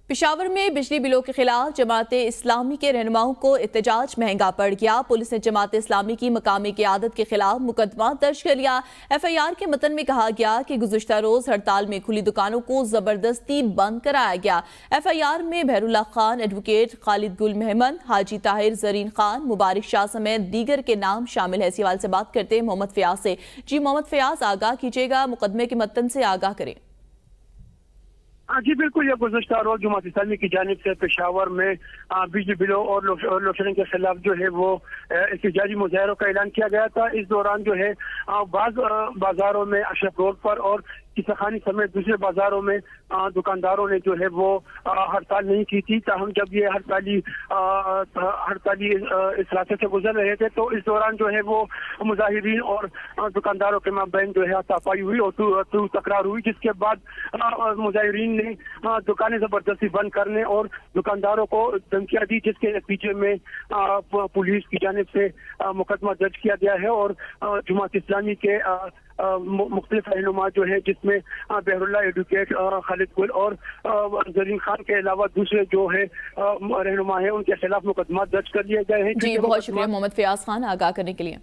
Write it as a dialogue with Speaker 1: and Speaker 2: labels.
Speaker 1: پشاور میں بجلی بلوں کے خلاف جماعت اسلامی کے رہنماؤں کو احتجاج مہنگا پڑ گیا۔ پولیس نے جماعت اسلامی کی مقامی قیادت کے خلاف مقدمہ درج کر لیا۔ ایف آئی آر کے متن میں کہا گیا کہ گزشتہ روز ہڑتال میں کھلی دکانوں کو زبردستی بند کرایا گیا۔ ایف آئی آر میں بہر اللہ خان، ایڈوکیٹ خالد گل محمد، حاجی طاہر زرین خان، مبارک شاہ سمیت دیگر کے نام شامل ہے۔ اسی حوالے سے بات کرتے ہیں محمد فیاض سے۔ جی محمد فیاض، آگاہ کیجیے گا، مقدمے کے متن سے آگاہ کریں۔
Speaker 2: جی بالکل، یہ گزشتہ روز جماعت اسلامی کی جانب سے پشاور میں بجلی بلوں اور لوڈ کے خلاف جو ہے وہ احتجاجی مظاہروں کا اعلان کیا گیا تھا۔ اس دوران جو ہے بعض بازاروں میں اشرف روڈ پر اور کسخانی سمیت دوسرے بازاروں میں دکانداروں نے جو ہے وہ ہڑتال نہیں کی تھی، تاہم جب یہ ہڑتالی اس راستے سے گزر رہے تھے تو اس دوران جو ہے وہ مظاہرین اور دکانداروں کے مابین جو ہے ہاتھاپائی ہوئی اور تکرار ہوئی، جس کے بعد مظاہرین نے دکانیں زبردستی بند کرنے اور دکانداروں کو دھمکیاں دی، جس کے نتیجے میں پولیس کی جانب سے مقدمہ درج کیا گیا ہے اور جماعت اسلامی کے مختلف رہنما جو ہے، جس میں بہر اللہ، ایڈوکیٹ خالد گل اور زرین خان کے علاوہ دوسرے جو ہے رہنما ہیں، ان کے خلاف مقدمات درج کر لیے گئے ہیں۔
Speaker 1: جی بہت شکریہ محمد فیاض خان آگاہ کرنے کے لیے۔